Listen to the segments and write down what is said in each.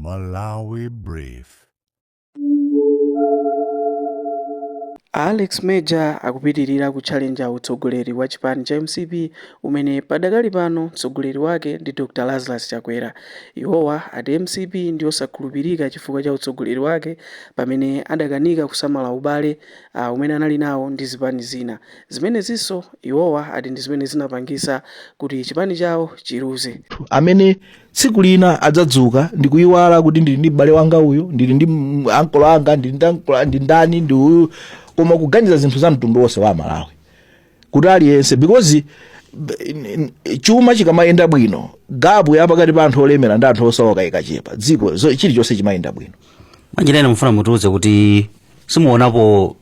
Malawi Brief. Alex Major akupitirira kutchalenja utsogoleri wa chipani cha MCP umene padakali pano mtsogoleri wake ndi Dr. Lazarus Chakwera. Iwowa ati MCP ndi osakhulupirika chifukwa cha utsogoleri wake pamene adakanika kusamala ubale umene anali nawo ndi zipani zina. Zimenezinso iwowa ati ndi zimene zinapangisa kuti chipani chawo chiruze. Amene tsiku lina adzadzuka ndi kuyiwala kuti ndili ndi m'bale wanga uyu, ndili ndi ankolo anga, ndi ndani ndi uyu, koma kuganiza zinthu za mtundu wonse wa Malawi kuti aliyense, because chuma chikamayenda bwino, gapu yapakati pa anthu olemera ndi anthu osoka ikachepa, dziko chilichonse chimayenda bwino. Manjirani mufuna mutiuze kuti simuonapo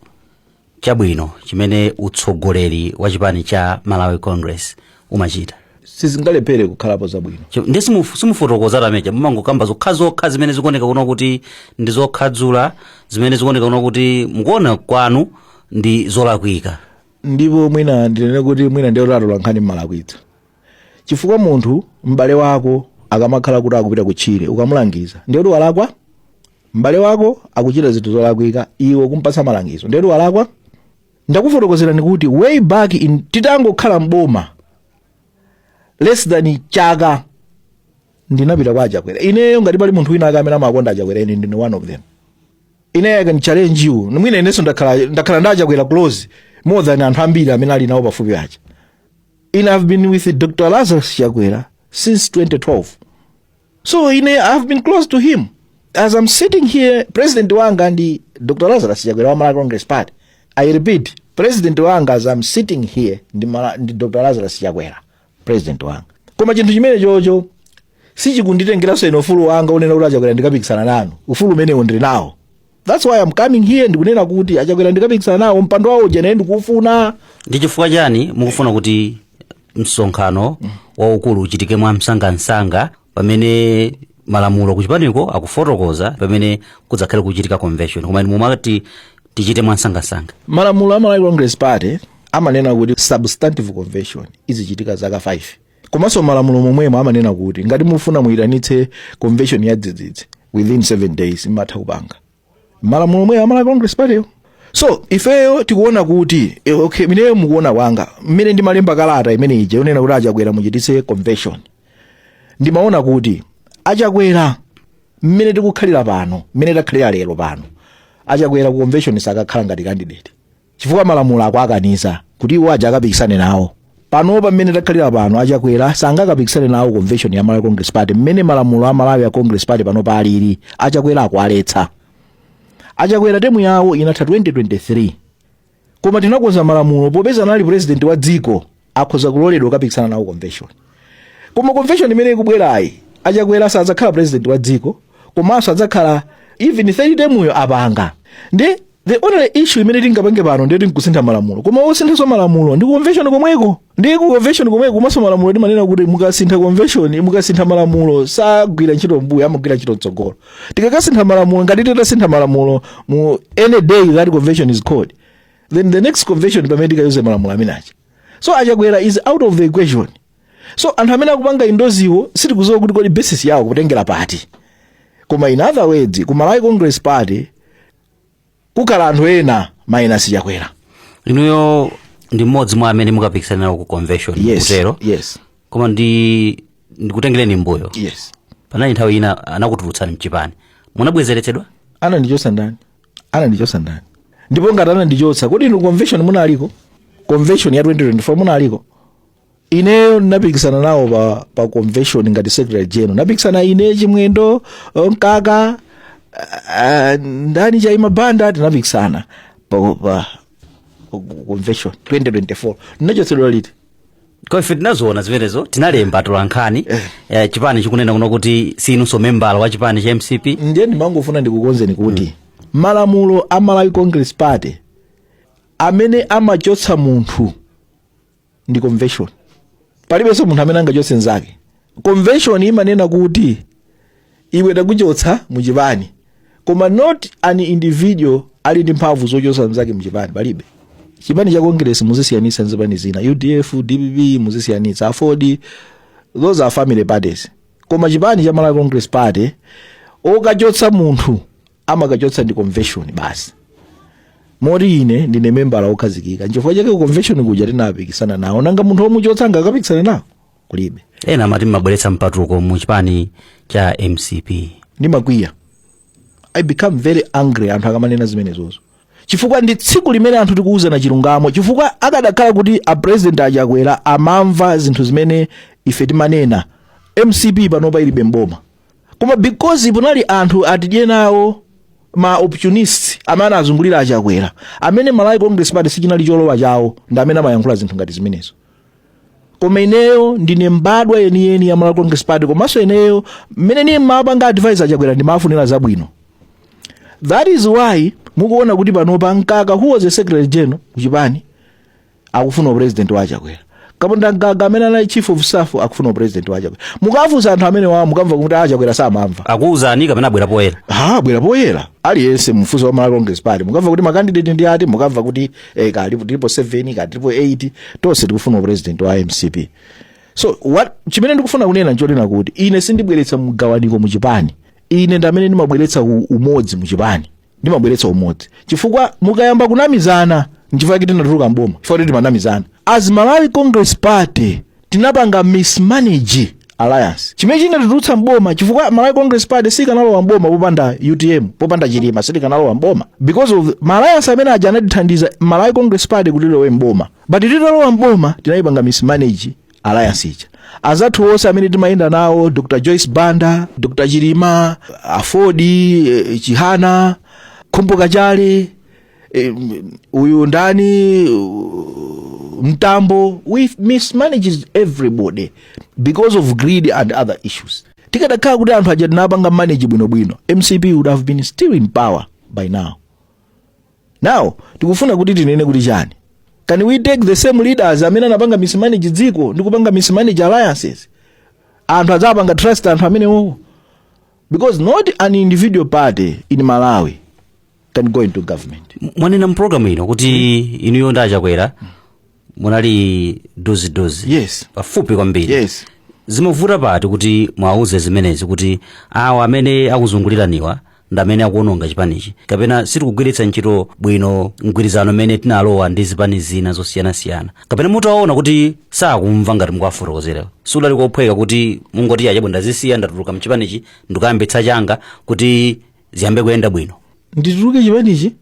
chabwino chimene utsogoleri wa chipani cha Malawi Congress umachita? Sizingalephere kukhalapo zabwino. Ndi simufotokoza tameja mumangokamba zokha zimene zikuoneka kuno kuti ndi zokhadzula, zimene zikuoneka kuno kuti mukuona kwanu ndi zolakwika. Ndipo mwina ndinene kuti mwina ndi otatola nkhani mmalakwitsa. Chifukwa munthu m'bale wako akamakhala kuti akupita kutchire ukamulangiza ndi kuti walakwa, m'bale wako akuchita zinthu zolakwika, iwe kumpatsa malangizo ndi kuti walakwa. Ndakufotokozerani kuti way back in titangokhala mboma less than chaka ndinapita kwa Chakwera. Ineyo ngati pali munthu wina akamena makonda Chakwera, ine ndine one of them. Ine I can challenge you. Mwina inenso ndakhala nda Chakwera close more than anthu ambiri amene ali nawo pafupi acha. I've been with Dr. Lazarus Chakwera since 2012. So I've been close to him. As I'm sitting here, President wanga ndi Dr. Lazarus Chakwera wa Malawi Congress Party. I repeat, President wanga as I'm sitting here ndi Dr. Lazarus Chakwera, President wanga. Koma chinthu chimene chocho sichikunditengeranso ino ufulu wanga unena kuti Chakwera ndikapikisana nanu. Ufulu umene ndili nawo. That's why I'm coming here ndikunena kuti Chakwera ndikapikisana nawo, mpando wawo jene ndikufuna. Ndi chifukwa chani mukufuna kuti msonkhano waukulu uchitike mwa msangamsanga pamene malamulo kuchipaniko akufotokoza pamene kudzakhale kuchitika convention, koma mumati tichite mwa msangamsanga? Malamulo a Malawi Congress Party amanena kuti substantive convention izichitika zaka 5. Komanso malamulo momwemo amanena kuti ngati mufuna muyitanitse convention ya dzidzidzi within 7 days imatha kupanga. Malamulo momwe a Malawi Congress Party. So ifeyo tikuona kuti okay, mineyo mukuona wanga mmene ndi malemba kalata imene ije unena kuti Chakwera muchititse convention, ndimaona kuti Chakwera mmene tikukhalira pano, mmene takhalira lero pano, Chakwera ku convention sakakhala ngati candidate chifukwa malamulo akwakanisa kuti iwo aja akapikisane nawo. Pano pamene takhalira pano Chakwera sangakapikisane nawo convention ya Malawi Congress Party mmene malamulo a Malawi ya Congress Party pano palili. Chakwera akwaletsa. Chakwera temu yawo inatha 2023. Koma tinakonza malamulo popeza anali president wa dziko akhoza kuloledwa kapikisana nawo convention. Koma convention imene ikubwerayi Chakwera sadzakhala president wa dziko, komanso adzakhala even 30 temuyo apanga. Ndi the only issue imene tingapange pano ndiyo tinkusintha malamulo. Koma osinthaso malamulo ndi convention komweko. Ndi ku convention komweko komanso malamulo timanena kuti mukasintha convention, mukasintha malamulo sagwira ntchito mbuyo, amagwira ntchito tsogolo. Tikakasintha malamulo ngati titasintha malamulo mu any day that convention is called, then the next convention pamene tikayuze malamulo amenachi. So Chakwera is out of the equation. So anthu amene akupanga indoziwo sitikuziwa kuti kodi basis yawo kutengera pati. Koma in other words, ku Malawi Congress Party kukhala anthu ena minus Chakwera. Inuyo ndi mmodzi mwa amene mukapikisana nawo ku convention. Yes, kutero. Yes. Koma ndikutengereni mbuyo. Yes. Panali nthawi ina anakutulutsani mchipani. Munabwezeretsedwa? Anandichotsa ndani? Ndipo ngati anandichotsa kodi inu convention munaliko? Convention ya 2024 munaliko? Ineyo napikisana nawo pa convention ngati secretary general. Napikisana ine Chimwendo, Nkaka, ndani cha Imabanda tinapikisana pa convention 2024. Ndinachotsedwa liti? Kwa ife tinazoona zimenezo, tinalemba tolankhani chipani chikunena kuno kuti sinunso membala wa chipani cha MCP. Ndiye ndimangofuna ndikukonzeni kuti malamulo a Malawi Congress Party amene amachotsa munthu ndi convention. Palibenso munthu amene angachotse nzake. Convention imanena kuti iwe takuchotsa muchipani, koma not an individual ali ndi mphamvu zochotsa nzake muchipani. Palibe. Chipani cha Congress muzisiyanitsa nzipani zina, UDF, DPP muzisiyanitsa, Afodi, those are family parties. Koma chipani cha Malawi Congress Party okachotsa munthu amakachotsa ndi convention basi. Moti ine ndine membala okhazikika nchifukwa chake convention kuja tinapikisana nawo nanga munthu womuchotsa angakapikisana nawo kulibe. Ena amati mabweretsa mpatuko mu chipani cha MCP. Ndimakwiya. I become very angry anthu akamanena zimenezozo. Chifukwa ndi tsiku limene anthu tikuuza na chilungamo, chifukwa akadakhala kuti a president achakwera amamva zinthu zimene ife timanena MCP panopa ilibe mboma. Koma because punali anthu atidye nawo ma opportunists amene azungulira achakwera amene Malawi Congress Party sichinali cholowa chawo ndi amene amayankhula zinthu ngati zimenezo. Koma ineyo ndine mbadwa yeniyeni ya Malawi Congress Party, komanso ineyo mmene ni mapanga advisor achakwera ndimafunira zabwino. That is why mukuona kuti panopa Nkaka who was a secretary general kuchipani akufuna president wa achakwera. Kaponda Nkaka amene anali chief of staff akufuna president wa achakwera. Mukafusa anthu amene wa mukamva kuti achakwera samamva. Akuuzani kapena bwera poyera. Bwera poyera. Aliyense mfuso wa Malawi Congress Party mukamva kuti makandidate ndi ati, mukamva kuti kalipo 7 ka 8 tonse tikufuna president wa MCP. So what chimene ndikufuna kunena nchotena kuti ine sindibweretsa mgawaniko mu chipani. Ine ndamene ndimabweretsa umodzi mu chipani. Ndimabweretsa umodzi. Chifukwa mukayamba kunamizana nchifukwa kuti tinatuluka mboma. Chifukwa kuti timanamizana. As Malawi Congress Party tinapanga mismanage alliance. Chimene chinatulutsa mboma chifukwa Malawi Congress Party sikanalowa mboma popanda UTM, popanda Chilima sikanalowa mboma. Because of Malaya amene aja anatithandiza Malawi Congress Party kuti lilowe mboma. But litalowa mboma tinayipanga mismanage alliance icha. Azathu wose amene timayenda nawo Dr. Joyce Banda, Dr. Chilima, Afodi, Chihana, Khumbo Kachali, uyu ndani Mtambo, we mismanages everybody because of greed and other issues. Tikadakhala kuti anthu aja tinapanga manage bwino MCP would have been still in power by now. Now tikufuna kuti tinene kuti chani? Can we take the same leaders amene anapanga mismanage dziko ndikupanga mismanage alliances? Anthu azapanga trust anthu amene wo. Because not an individual party in Malawi can go into government. Mwanena mprogramu ino kuti inuyo ndachakwera munali dozi. Yes. Pafupi kwambiri. Yes. Zimavuta pati kuti mwauze zimenezi kuti awa amene akuzunguliraniwa ndamene akuononga chipanichi kapena sitikugwiritsa ntchito bwino mgwirizano amene tinalowa ndi zipani zina zosiyanasiyana kapena mutaona kuti sakumva ngati mukwafotokozera sulali kophweka kuti mungoti achabu ndazisiya ndatuluka mchipanichi ndikayambitsa changa kuti ziyambe kuyenda bwino. Ndituluke chipanichi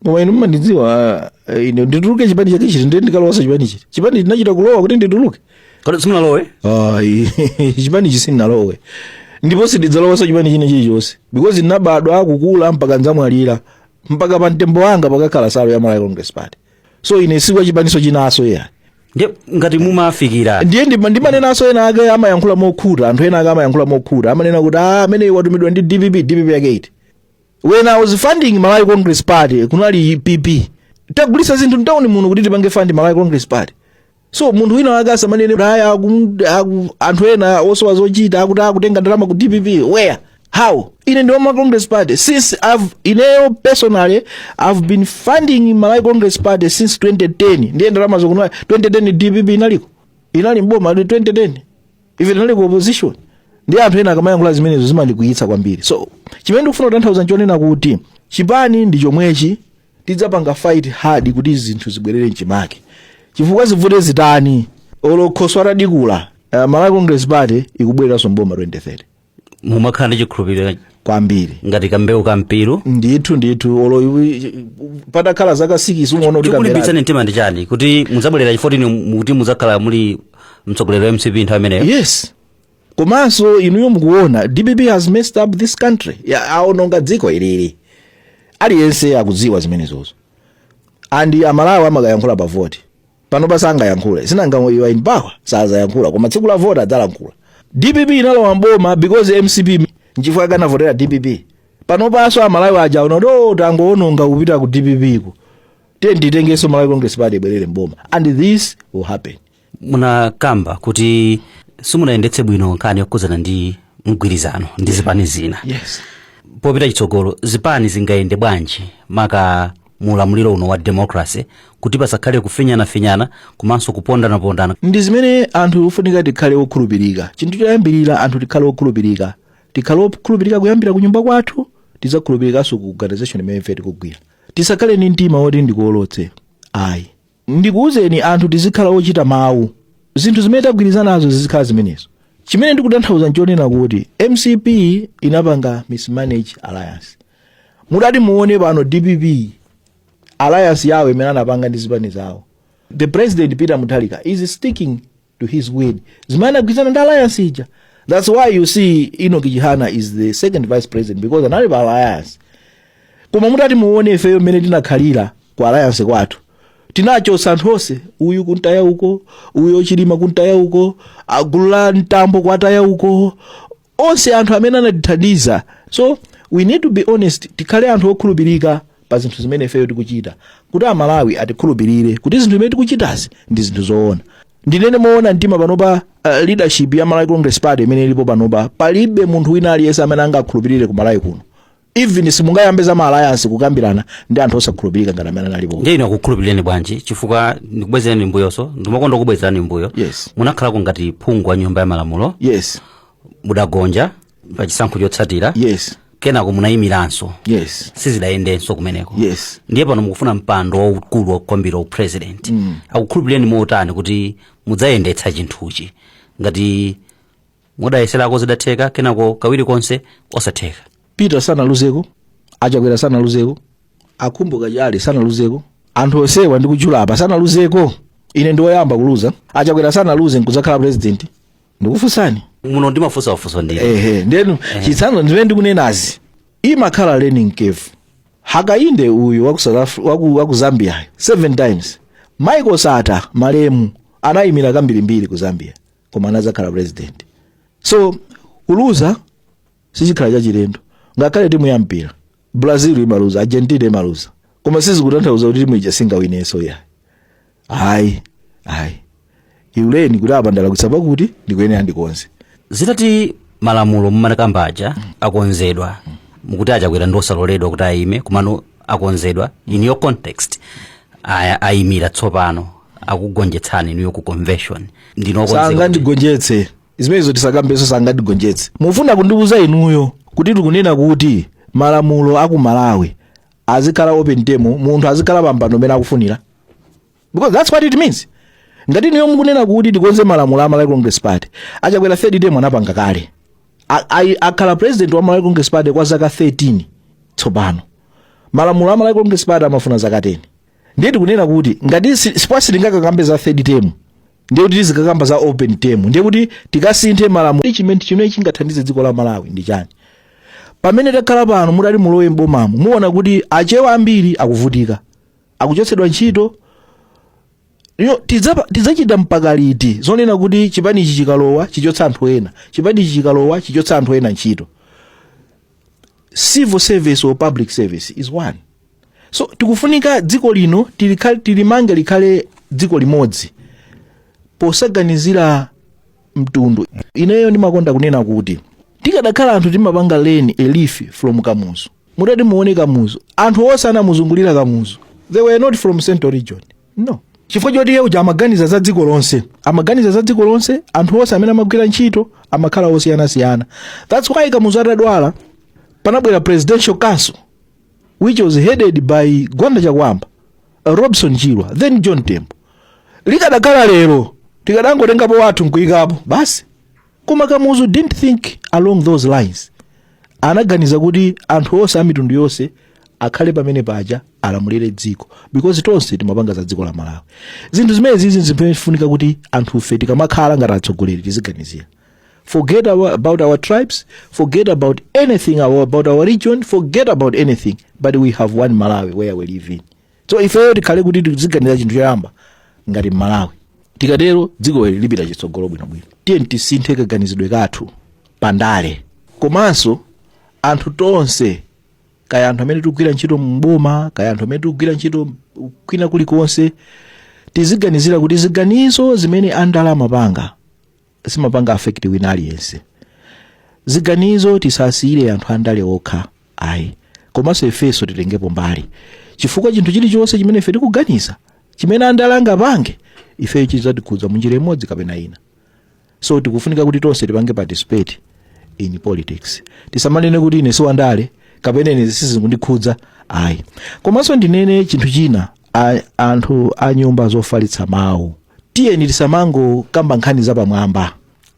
koma inu mmandidziwa ine ndituluke chipani chake ndi ndikalowa chipanichi. Chipani chinachita kulowa kuti ndituluke. Kodi simunalowe? Chipani chisinalowe. Ndipo sididzalowa chipani chine chilichonse because ndinabadwa akukula mpaka nzamwalira mpaka pa mtembo wanga pakakhala salo ya Malawi Congress Party. So ine sikwa chipaniso chinaso ya. Ndiye ngati mumafikira. Ndiye ndimanenaso ena ake amayankhula mokhuta, anthu ena ake amayankhula mokhuta, amanena kuti amene watumidwa ndi DPP yake iti. When I was funding Malawi Congress Party kunali PP. Tagulisa zinthu ndawoni muno kuti tipange fund Malawi Congress Party. So munthu wina wakasa manene raya anthu ena osowa zochita akuti akutenga ndalama ku DPP. Where? How? Ine ndi Malawi Congress Party since ineyo personally I've been funding Malawi Congress Party since 2010. Ndiye ndalama zokunwa 2010 DPP inaliko. Inali mboma 2010. Even inaliko opposition. Ndiye anthu ena akamayankhula zimenezo zimandikuyitsa kwambiri. So chimene ndikufuna kutanthauza nchonena kuti chipani ndi chomwechi tidzapanga fight hard kuti zinthu zibwerere mchimake. Chifukwa zivute zitani olokhoswa radikula Malawi Congress Party ikubwereranso mboma 2030. Mumakhala ndi chikhulupiriro kwambiri ngati kambewu kampiru. Ndithu olo patakhala zaka 6 umoona kuti kamera. Chikulimbitsani mtima ndi chani kuti mudzabwerera 14 kuti mudzakhala muli mtsogoleri wa MCP nthawi imeneyo? Yes. Komanso inuyo mukuona DPP has messed up this country. Aononga dziko ilili. Aliyense akudziwa zimenezozo. And amalawi amakayankhula pa vote. Pano pasanga yankhula sinanga iwa in power saza yankhula koma tsiku la vote adzalankhula. DPP inalowa mboma because MCP nchifukwa kana votera DPP. Pano paso amalawi aja unodo tangoononga kupita ku DPP ku. Tenditengeso Malawi Congress Party bwerere mboma and this will happen. Muna kamba kuti simunaendetse bwino nkhani yokuzana ndi mgwirizano ndi zipani zina. Yes. Popita chitsogolo zipani zingaende bwanji maka mulamuliro uno wa democracy kuti pasakhale kufinyana komanso kupondana. Ndi zimene anthu ufunika tikhale okhulupirika. Chinthu choyambirira anthu tikhale okhulupirika. tikhulupirika kuyambira ku nyumba kwathu, tizakhulupirikanso ku organization imene ife tikugwira. Tisakale ni mtima woti ndikuolotse. Ayi. Ndikuwuzeni anthu tizikhala ochita mawu. Zinthu zimene tagwirizana nazo zizikhala zimenezo. Chimene ndikutanthauza nchonena kuti MCP inapanga mismanage alliance. Mudati muone pano DPP alliance yawo imene anapanga ndi zipani zawo. The president Peter Mutharika is sticking to his word. Zimene agwirizana ndi alliance ija. That's why you see Enoch Chihana is the second vice president, because anali pa alliance. Koma mudati muone ifeyo mmene tinakhalira ku alliance kwathu. Tinacho santhose uyu kuntaya uko, uyo chilima kuntaya uko, agula ntambo kwataya uko, onse anthu amene anatithandiza. So we need to be honest, tikhale anthu okhulupirika pa zinthu zimene ifeyo tikuchita, kuti Amalawi atikhulupirire kuti zinthu zimene tikuchitazi ndi zinthu zoona. Ndinene moona mtima panopa leadership ya Malawi Congress Party imene ilipo panopa, palibe munthu wina aliyense amene angakhulupirire ku Malawi kuno. Even simungayambe za alliance kukambirana ndi anthu osakhulupirika ngati amene alipo. Ndine akukhulupireni bwanji chifukwa ndikubwezerani mbuyonso, ndimakonda kubwezerani mbuyo. Yes. Munakhala ngati phungu wa nyumba ya malamulo. Yes. Mudagonja pa chisankho chotsatira. Yes. Kenako munayimiranso. Yes. Sizidayendenso kumeneko. Yes. Ndiye pano mukufuna mpando waukulu wakukwambira president. Akukhulupireni motani kuti mudzayendetsa chinthuchi ngati mudayeserako zidatheka kenako kawiri konse osatheka. Peter sanaluzeko, Achakwera sanaluzeko, akhumbuka chali sanaluzeko, anthu osewa ndi kuchula apa sanaluzeko. Ine ndiwoyamba kuluza. Achakwera sanaluze nkuzakhala president. Ndikufunsani. Muno ndimafunsa ndiye. Ndenu chitsano ndimene ndikunenazi. Imakhala learning curve. Hakainde uyu waku Zambia 7 times. Michael Sata Malemu anayimira kambirimbiri ku Zambia koma anazakhala president. So kuluza sichikhala chachilendo. Ngakhale timu ya mpira Brazil imaluza, Argentina imaluza, koma sizikutanthauza kuti timu ija singawinenso ya. Hayi iuleni kuti apandala kusaba kuti ndikuyenera ndikonze. Zitati malamulo mumanakambaja akonzedwa mukuti Achakwera ndosaloledwa kuti ayime kumano akonzedwa in your context ayimira tsopano akugonjetsani niyo ku convention ndinokonzedwa sanga ndigonjetse izimezo tisakambeso sanga ndigonjetse. Mufuna kundibuza inuyo kuti tikunena kuti malamulo aku Malawi azikhala open demo, munthu azikhala pambano mena akufunira, because that's what it means. Ngati niyo mukunena kuti tikonze malamulo a Malawi Congress Party, Achakwera 30 demo anapanga kale. Akhala president wa Malawi Congress Party kwa zaka 13 tsopano. Malamulo a Malawi Congress Party amafuna zaka 10. Ndiye tikunena kuti ngati sipasi tingakakambe za 30 demo, ndiye kuti tizikakamba za open demo, ndiye kuti tikasinthe malamulo. Chimene chimene chingathandize dziko la Malawi ndi chani? Pamene takhala pano mudali mulowe mbomamo muona kuti achewa ambiri akuvutika, akuchotsedwa ntchito. Tidzachita mpaka liti zonena kuti chipani ichi chikalowa chichotsa anthu ena, chipani ichi chikalowa chichotsa anthu ena ntchito? Civil service or public service is one. So tikufunika dziko lino tilimange likhale dziko limodzi posaganizira mtundu. Ineyo ndimakonda kunena kuti tikadakhala anthu timapanga lane a leaf from Kamuzu, mudati muone Kamuzu anthu onse anamuzungulira Kamuzu, they were not from Central Region. No. Chifukwa choti iye uja amaganiza za dziko lonse, anthu onse amene amagwira ntchito amakhala osiyanasiyana. That's why Kamuzu atadwala panabwera presidential council which was headed by Gwanda Chakwamba, Robson Chirwa, then John Tembo. Likadakhala lero tikadangotengapo wathu nkuikapo basi. Koma Kamuzu didn't think along those lines. Anaganiza kuti anthu onse amitundu yonse akhale pamene paja alamulire dziko, because tonse timapanga za dziko la Malawi. Zinthu zimene zizi zimafunika kuti anthu fe tikamakhala ngati atsogoleri tiziganizira. Forget about our tribes, forget about anything about our region, forget about anything, but we have one Malawi where we live in. So ife tikhale kuti tiziganizira chinthu choyamba ngati Malawi. Tikatero dziko lipita chitsogolo bwinobwino. Tiye tisinthe kaganizidwe kathu pandale. Komanso anthu tonse, kaya anthu amene tikugwira ntchito mboma, kaya anthu amene tikugwira ntchito kwina kulikonse, tiziganizira kuti ziganizo zimene andalama panga simapanga affect wina aliyense. Ziganizo tisasiyire anthu andale okha ayi, komanso ifeso titengepo mbali, chifukwa chinthu chilichonse chimene ife tikuganiza chimene andalanga pange ifeyo chidzatikhudza munjira imodzi kapena ina. So tikufunika kuti tonse tipange participate in politics. Tisamanene kuti ine siwandale kapena ine sizinkundikhudza ayi. Komanso ndinene chinthu china, anthu a nyumba zofalitsa mawu, tiyeni tisamango kamba nkhani zapamwamba.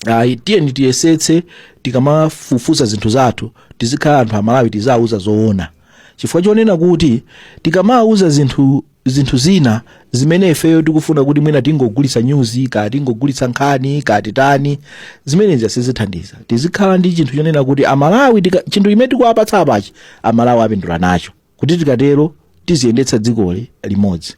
Ayi, tiyeni tiyesetse tikamafufuza zinthu zathu tizikhala anthu amalawi tizauza zoona. Chifukwa chonena kuti tikamauza zinthu zina zimene ifeyo tikufuna kuti mwina tingogulitsa news, kati tingogulitsa nkhani, kati tani, zimenezi sizithandiza. Tizikhala ndi chinthu chonena kuti amalawi chinthu chimene tikuwapatsa apachi amalawi apindula nacho, kuti tikatero tiziyendetsa dzikoli limodzi.